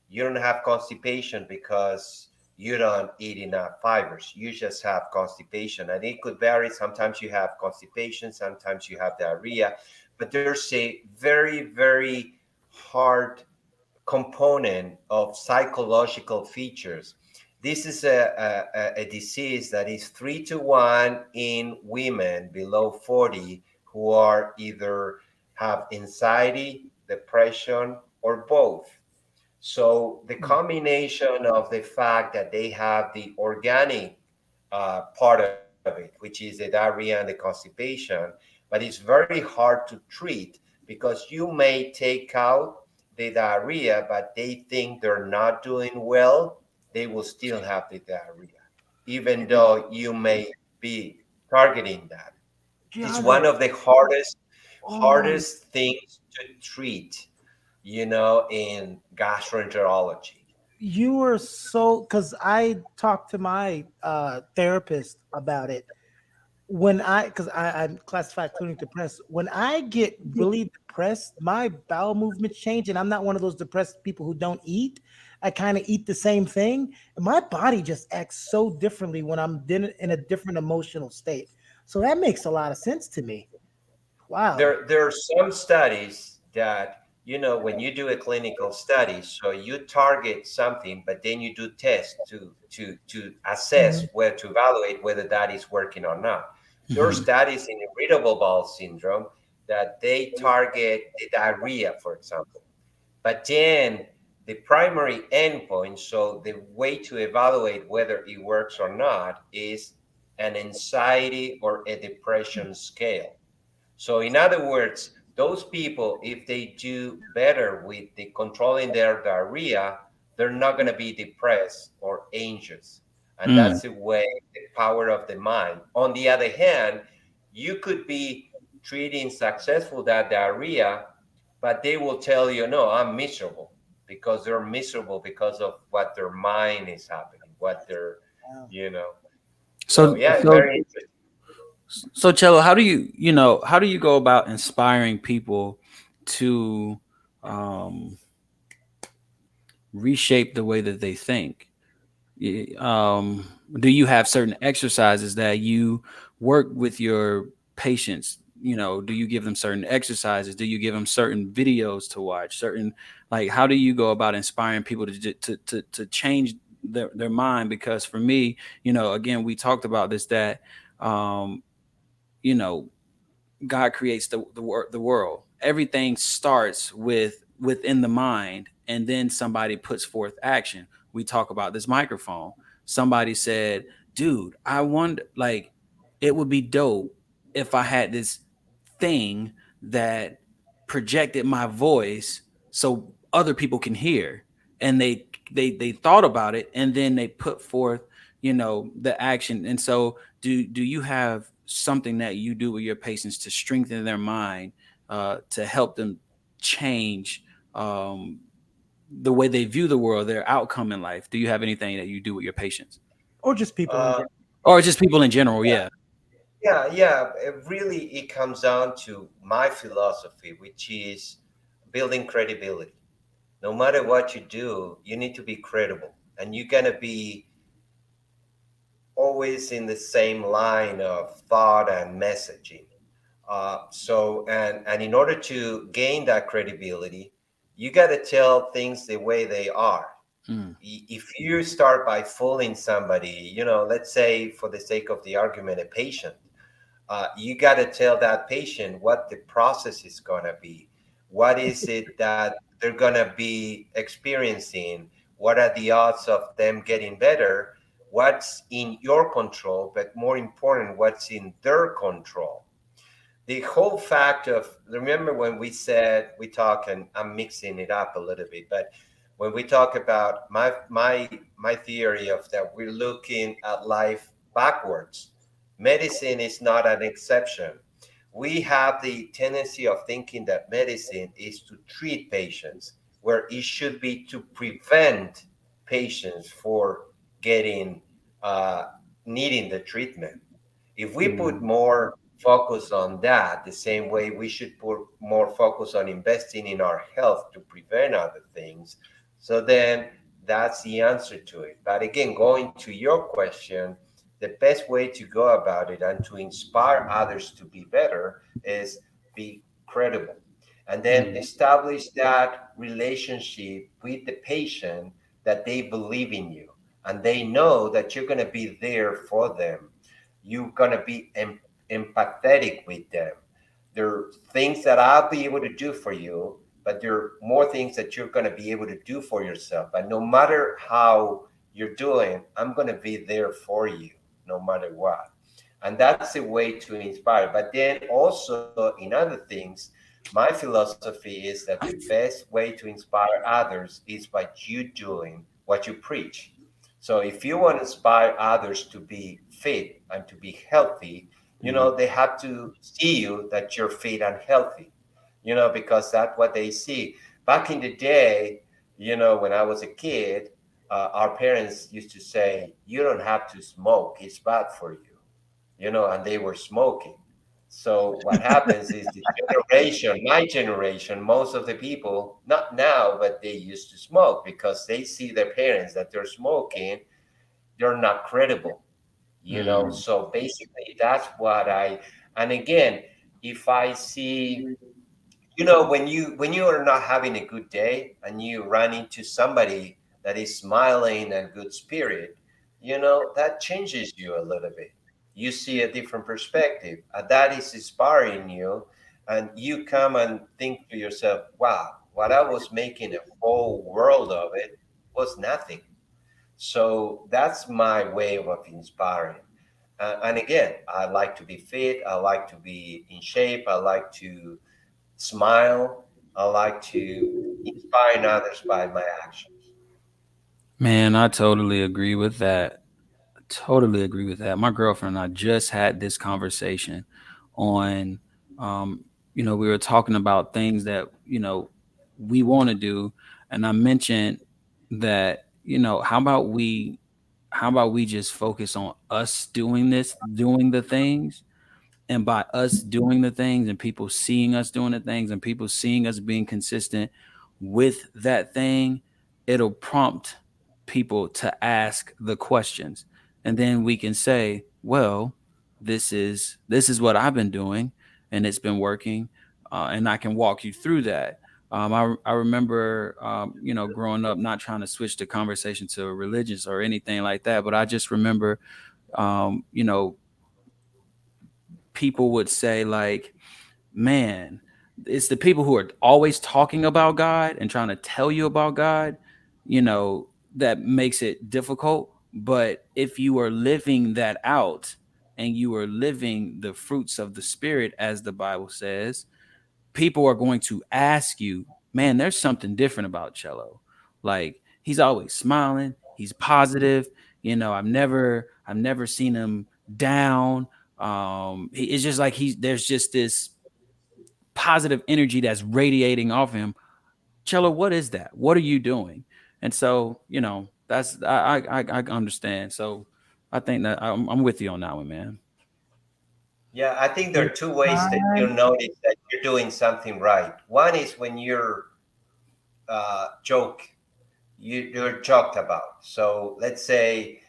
You don't have constipation because you don't eat enough fibers. You just have constipation, and it could vary. Sometimes you have constipation, sometimes you have diarrhea, but there's a very, very hard component of psychological features. This is a disease that is 3 to 1 in women below 40 who are either have anxiety, depression, or both. So the combination of the fact that they have the organic part of it, which is the diarrhea and the constipation, but it's very hard to treat because you may take out the diarrhea, but they think they're not doing well, they will still have the diarrhea, even though you may be targeting that. It's Got one it. of the hardest, Oh, hardest things to treat, in gastroenterology. you were so, because I talked to my therapist about it. When because I'm classified clinically depressed. When I get really depressed, my bowel movements change, and I'm not one of those depressed people who don't eat. I kind of eat the same thing, and my body just acts so differently when I'm in a different emotional state. So that makes a lot of sense to me. Wow. There are some studies that, when you do a clinical study, so you target something, but then you do tests to assess Mhm. where to evaluate whether that is working or not. There are Mhm. studies in irritable bowel syndrome that they target the diarrhea, for example. But then the primary endpoint, so the way to evaluate whether it works or not, is an anxiety or a depression scale. So, in other words, those people, if they do better with the controlling their diarrhea, they're not going to be depressed or anxious. And Mm. that's the way, the power of the mind. On the other hand, you could be treating successful that diarrhea, but they will tell you, no, I'm miserable, because they're miserable because of what their mind is happening, what they're, Wow. you know. So, So yeah, it's so very interesting. so Cello, how do you go about inspiring people to um reshape the way that they think? Do you have certain exercises that you work with your patients? Do you give them certain exercises? Do you give them certain videos to watch? Certain, like, how do you go about inspiring people to change their mind? Because for me, again, we talked about this, that um, you know God creates the world. Everything starts within the mind, and then somebody puts forth action. We talk about this microphone. Somebody said, "Dude, I wonder, like, it would be dope if I had this thing that projected my voice so other people can hear." And they thought about it, and then they put forth, the action. And so, do you have something that you do with your patients to strengthen their mind, to help them change the way they view the world, their outcome in life? Do you have anything that you do with your patients, Or just people in Uh, general. or just people in general? Yeah. Yeah, yeah. It comes down to my philosophy, which is building credibility. No matter what you do, you need to be credible, and you're gonna be always in the same line of thought and messaging. And in order to gain that credibility, you got to tell things the way they are. Mm, If you start by fooling somebody, let's say for the sake of the argument, a patient, you got to tell that patient what the process is going to be. What is it that they're going to be experiencing? What are the odds of them getting better? What's in your control, but more important, what's in their control? The whole fact of, remember when we said, we talk, and I'm mixing it up a little bit, but when we talk about my theory of that, we're looking at life backwards. Medicine is not an exception. We have the tendency of thinking that medicine is to treat patients, where it should be to prevent patients for getting uh, needing the treatment. If we put mm, more focus on that, the same way we should put more focus on investing in our health to prevent other things, so then that's the answer to it. But again, going to your question, the best way to go about it and to inspire others to be better is be credible. And then mm, establish that relationship with the patient, that they believe in you and they know that you're going to be there for them. You're going to be empathetic with them. There are things that I'll be able to do for you, but there are more things that you're going to be able to do for yourself. But no matter how you're doing, I'm going to be there for you no matter what. And that's a way to inspire. But then also in other things, my philosophy is that the best way to inspire others is by you doing what you preach. So if you want to inspire others to be fit and to be healthy, mm, they have to see you that you're fit and healthy, because that's what they see. Back in the day, when I was a kid, our parents used to say, you don't have to smoke, it's bad for you, and they were smoking. So what happens is the generation, my generation, most of the people, not now, but they used to smoke because they see their parents that they're smoking, they're not credible, mm, So basically that's what and again, if I see, when you are not having a good day and you run into somebody that is smiling and good spirit, that changes you a little bit. You see a different perspective, and that is inspiring you, and you come and think to yourself, wow, what I was making a whole world of it was nothing. So that's my way of inspiring. And again, I like to be fit, I like to be in shape, I like to smile. I like to inspire others by my actions. Man, I totally agree with that. Totally agree with that. My girlfriend and I just had this conversation on, um, we were talking about things that, we want to do. And I mentioned that, how about we just focus on us doing the things, and by us doing the things and people seeing us doing the things and people seeing us being consistent with that thing, it'll prompt people to ask the questions. And then we can say, well, this is what I've been doing and it's been working. And I can walk you through that. I remember, growing up, not trying to switch the conversation to religious or anything like that, but I just remember, um, you know, people would say like, man, it's the people who are always talking about God and trying to tell you about God, that makes it difficult. But if you are living that out and you are living the fruits of the spirit, as the Bible says, people are going to ask you, man, there's something different about Cello. Like, he's always smiling, he's positive. I've never seen him down. It's just like there's just this positive energy that's radiating off him. Cello, what is that? What are you doing? And so, that's I understand. So I think that I'm with you on that one, man. Yeah, I think there are It's two ways that time. you'll notice that you're doing something right. One is when you're joked about. So let's say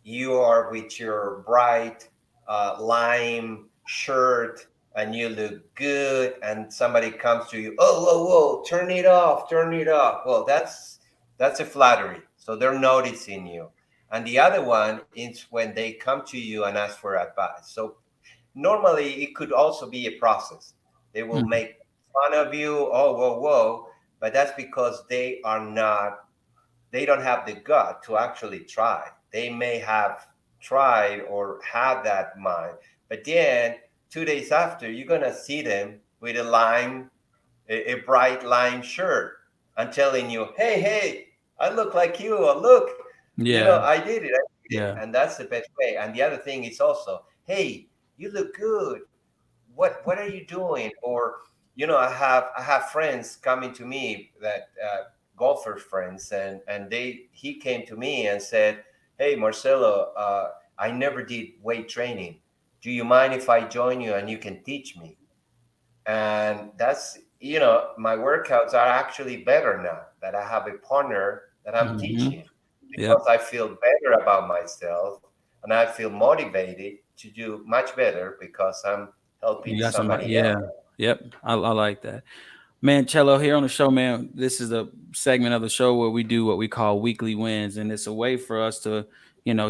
you are with your bright lime shirt and you look good, and somebody comes to you, oh, whoa, whoa, turn it off, turn it off. Well, that's a flattery. So they're noticing you. And the other one is when they come to you and ask for advice. So normally it could also be a process. They will Mhm. make fun of you, oh, whoa, whoa, but that's because they don't have the gut to actually try. They may have tried or had that mind, but then 2 days after, you're gonna see them with a bright lime shirt, and telling you, "Hey, hey, I look like you. Or look, Yeah, I did it. I did it." yeah. And that's the best way. And the other thing is also, "Hey, you look good. What are you doing?" Or I have friends coming to me that golfer friends, and he came to me and said, "Hey, Marcelo, I never did weight training. Do you mind if I join you and you can teach me?" And that's, my workouts are actually better now that I have a partner that I'm Hmm. teaching, Yep. because I feel better about myself and I feel motivated to do much better because I'm helping You got somebody. somebody else. Yeah. Yep. I like that. Man, Cello, here on the show, man, this is a segment of the show where we do what we call weekly wins. And it's a way for us to,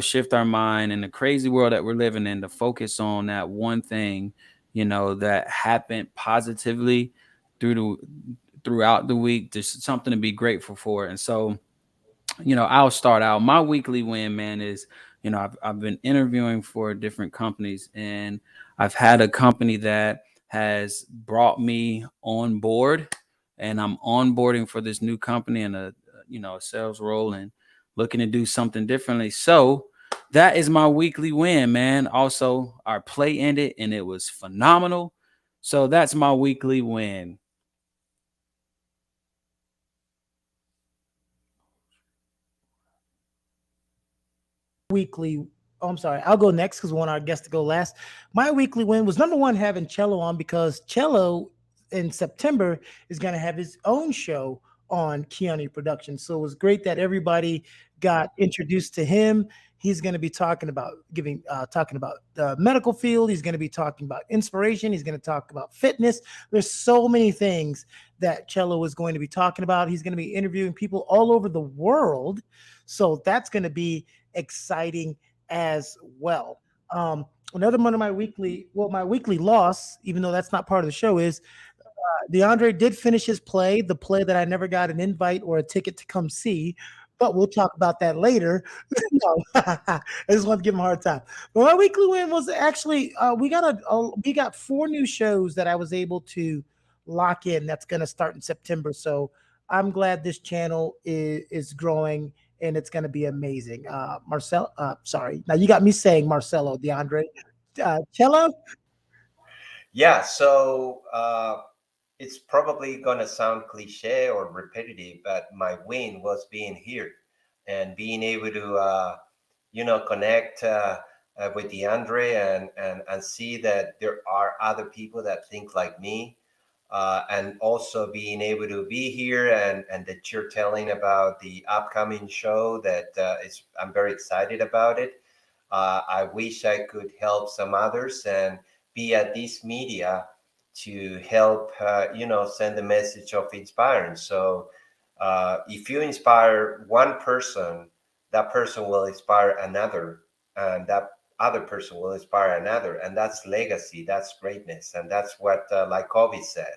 shift our mind in the crazy world that we're living in to focus on that one thing, that happened positively through throughout the week. Just something to be grateful for. And so, I'll start out. My weekly win, man, is, I've been interviewing for different companies, and I've had a company that has brought me on board, and I'm onboarding for this new company in a sales role and looking to do something differently. So that is my weekly win, man. Also, our play ended and it was phenomenal. So that's my weekly win. Weekly. Oh, I'm sorry. I'll go next because we want our guest to go last. My weekly win was number one, having Cello on, because Cello in September is going to have his own show on KeoniProductions. So it was great that everybody got introduced to him. He's going to be talking about the medical field. He's going to be talking about inspiration. He's going to talk about fitness. There's so many things that Cello is going to be talking about. He's going to be interviewing people all over the world. So that's going to be exciting as well. Another one of my weekly loss, even though that's not part of the show, is DeAndre did finish his play, the play that I never got an invite or a ticket to come see, but we'll talk about that later. No, I just want to give him a hard time. But my weekly win was actually we got 4 new shows that I was able to lock in. That's going to start in September. So I'm glad this channel is growing and it's going to be amazing. Sorry. Now you got me saying Marcelo, DeAndre. Cello? Yeah, so it's probably gonna sound cliche or repetitive, but my win was being here and being able to connect with DeAndre, and see that there are other people that think like me, and also being able to be here, and that you're telling about the upcoming show that I'm very excited about it. I wish I could help some others and be at this media to help, send the message of inspiring. So if you inspire one person, that person will inspire another, and that other person will inspire another. And that's legacy, that's greatness. And that's what, like Kobe said,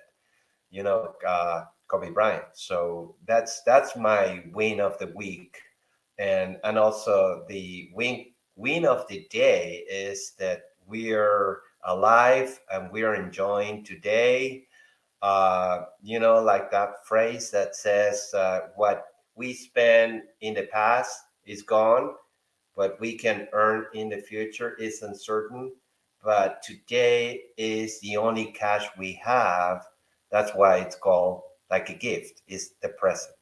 Kobe Bryant. So that's my win of the week. And also the win of the day is that we're alive and we're enjoying today. Like that phrase that says, what we spend in the past is gone, what we can earn in the future is uncertain, but today is the only cash we have. That's why it's called like a gift, is the present.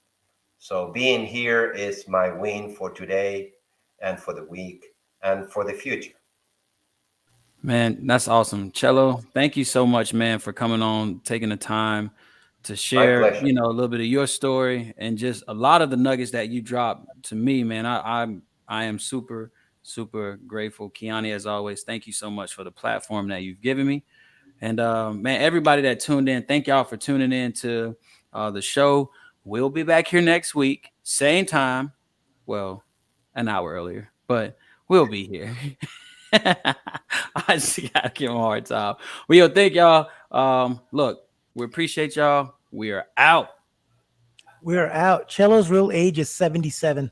So being here is my win for today and for the week and for the future. Man, that's awesome. Cello, thank you so much, man, for coming on, taking the time to My share, pleasure. a little bit of your story and just a lot of the nuggets that you dropped to me, man. I am super Super grateful. Keoni, as always, thank you so much for the platform that you've given me. And man, everybody that tuned in, thank y'all for tuning in to the show. We'll be back here next week, same time. Well, an hour earlier, but we'll be here. I just gotta give him a hard time. Well, yo, thank y'all. Look, we appreciate y'all. We are out. We're out. Cello's real age is 77.